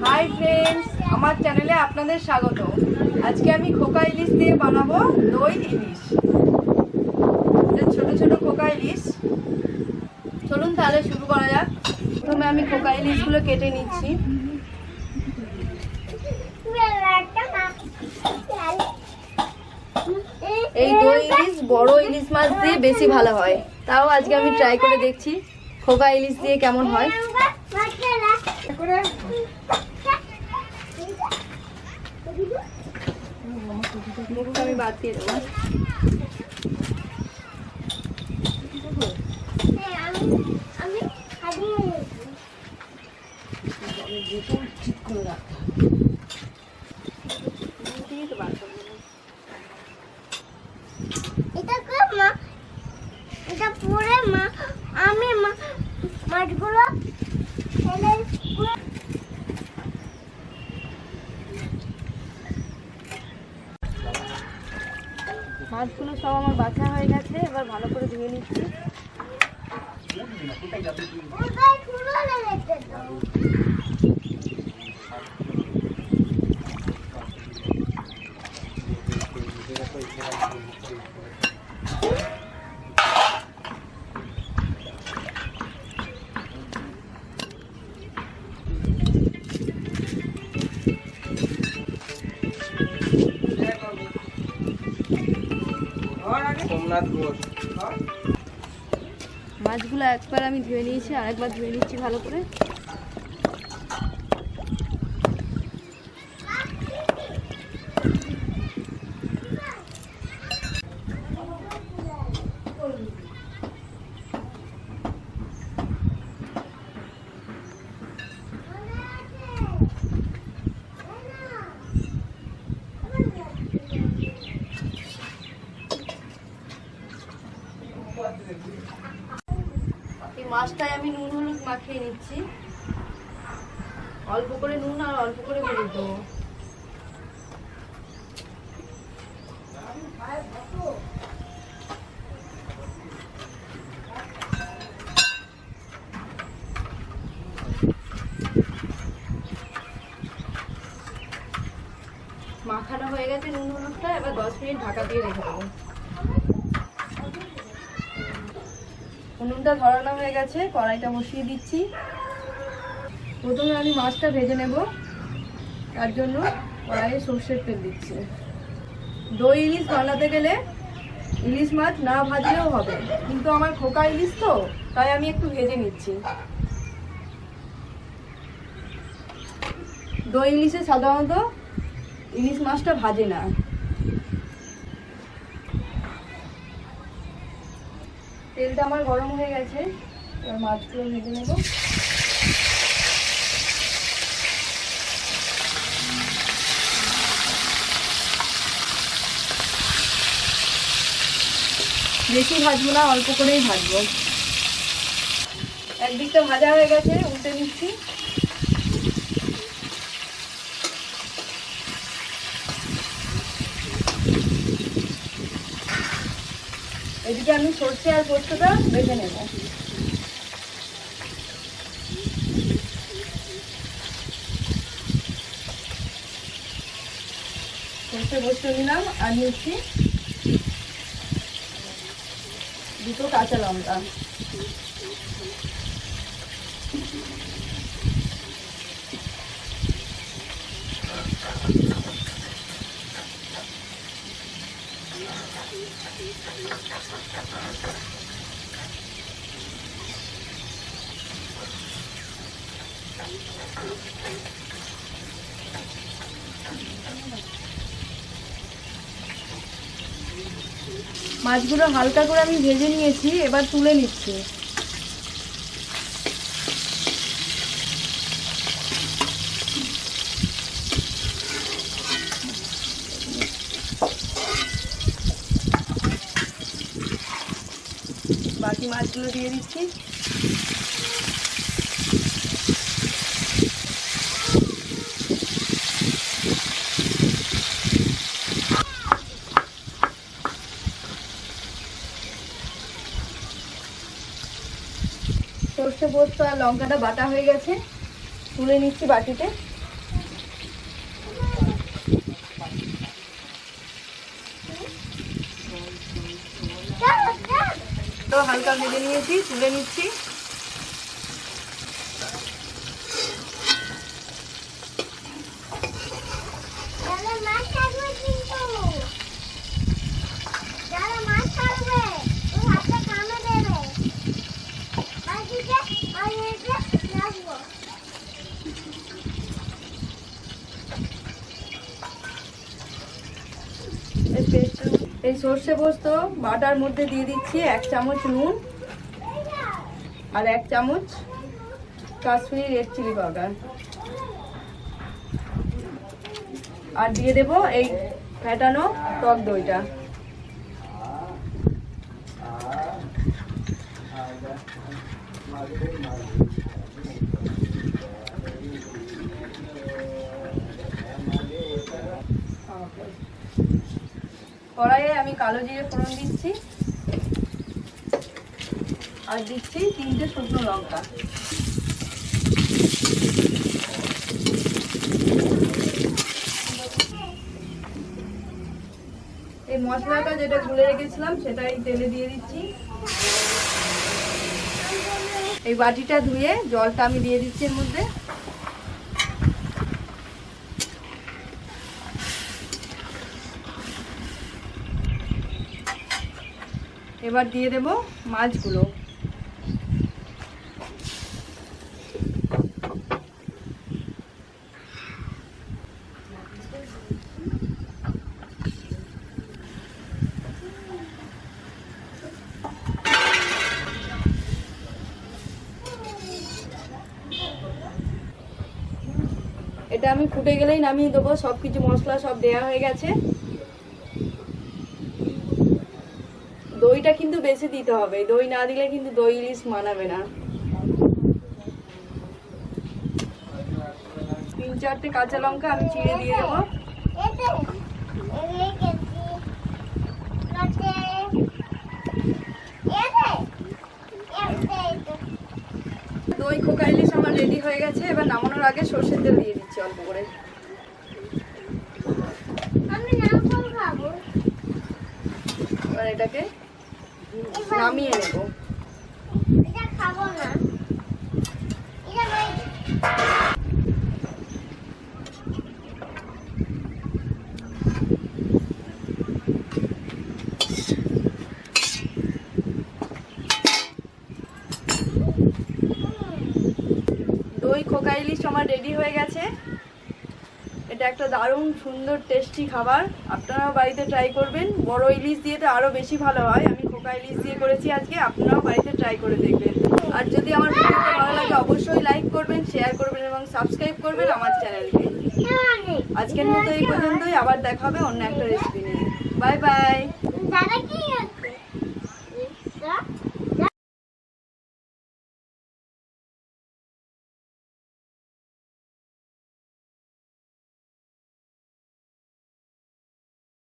Hi friends, আমার চ্যানেলে আপনাদের স্বাগত। আজকে আমি খোকা ইলিশ দিয়ে বানাবো দই ইলিশ। ছোট ছোট খোকা ইলিশ। চলুন তাহলে শুরু করা যাক। প্রথমে আমি খোকা ইলিশগুলো কেটে নিচ্ছি। এই দই ইলিশ বড় ইলিশ মাছ দিয়ে বেশি ভালো হয়, তাও আজকে আমি ট্রাই করে দেখছি খোকা ইলিশ দিয়ে কেমন হয়। মুখটা আমি বাদ দিয়ে দেবো। এটা পুরে মা আমি মাছগুলো মাছগুলো সব আমার বাছা হয়ে গেছে, এবার ভালো করে ধুয়ে নিচ্ছি। মাছগুলো একবার আমি ধুয়ে নিয়েছি, আরেকবার ধুয়ে নিচ্ছি ভালো করে। এই মাছটায় আমি নুন হলুদ মাখিয়ে নিচ্ছি। অল্প করে নুন আর অল্প করে হলুদ দেবো। মাখানো হয়ে গেছে নুন হলুদটা, এবার 10 মিনিট ঢাকা দিয়ে রেখে দেবো। উনুনটা ধরানো হয়ে গেছে, কড়াইটা বসিয়ে দিচ্ছি। প্রথমে আমি মাছটা ভেজে নেব, তার জন্য কড়াইয়ে সর্ষের তেল দিচ্ছি। দই ইলিশ বানাতে গেলে ইলিশ মাছ না ভাজলেও হবে, কিন্তু আমার খোকা ইলিশ তো, তাই আমি একটু ভেজে নিচ্ছি। দই ইলিশে সাধারণত ইলিশ মাছটা ভাজে না। তেলটা আমার গরম হয়ে গেছে, এবার মাছগুলো ভেজে নেব। বেশি ভাজবো না, অল্প করেই ভাজবো। একদিকটা ভাজা হয়ে গেছে, উল্টে নিচ্ছি। এদিকে আমি সর্ষে আর পোস্তটা বেটে নেব। সর্ষে পোস্ত নিলাম, আর নিচ্ছি 2 কাঁচা লঙ্কা। মাছগুলো হালকা করে আমি ভেজে নিয়েছি, এবার তুলে নিচ্ছি। বাকি মাছগুলো দিয়ে দিচ্ছি। সর্ষে পোস্ত আর লঙ্কাটা বাটা হয়ে গেছে, তুলে নিচ্ছি বাটিতে। তো হালকা ভেজে নিয়েছি, তুলে নিচ্ছি। তাহলে মাছ থাকবে কিন্তু যারা মাছ থাকবে ওই হাতটা কামে দেবে বাকিতে আর এসে রাখবো। এই সর্ষে পোস্ত বাটার মধ্যে দিয়ে দিচ্ছি 1 চামচ নুন আর 1 চামচ কাশ্মীরি রেড চিলি পাউডার, আর দিয়ে দেবো এই ফেটানো টক দইটা। কড়াইয়ে আমি কালো জিরে ফোড়ন দিচ্ছি আর দিচ্ছি 3টে শুকনো লঙ্কা। এই মশলাটা যেটা গুলে রেখেছিলাম সেটাই তেলে দিয়ে দিচ্ছি। এই বাটিটা ধুয়ে জলটা আমি দিয়ে দিচ্ছি এর মধ্যে। এবার দিয়ে দেব মাছগুলো। এটা আমি ফুটে গেলেই নামিয়ে দেবো, সবকিছু মশলা সব দেয়া হয়ে গেছে। দইটা কিন্তু বেশি দিতে হবে, দই না দিলে কিন্তু দই ইলিশ মানাবে না। 3-4টে কাঁচা লঙ্কা আমি চিড়ে দিয়ে দেবো। দই খোকা ইলিশ আমার রেডি হয়ে গেছে। এবার নামানোর আগে সর্ষের তেল দিয়ে দিচ্ছি অল্প করে। আমি নারকেল খাবো। এবার এটাকে নামিয়ে নেব। এটা খাবো না, এটা নয়। দই খোকা ইলিশ আমার রেডি হয়ে গেছে। এটা একটা দারুণ সুন্দর টেস্টি খাবার, আপনারাও বাড়িতে ট্রাই করবেন। বড় ইলিশ দিয়ে তো আরও বেশি ভালো হয়, আমি খোকা ইলিশ দিয়ে করেছি আজকে, আপনারাও বাড়িতে ট্রাই করে দেখবেন। আর যদি আমার ভিডিওটা ভালো লাগে অবশ্যই লাইক করবেন, শেয়ার করবেন এবং সাবস্ক্রাইব করবেন আমার চ্যানেলকে। আজকের মতো এই পর্যন্তই, আবার দেখা হবে অন্য একটা রেসিপি নিয়ে। Bye bye. দাদা কি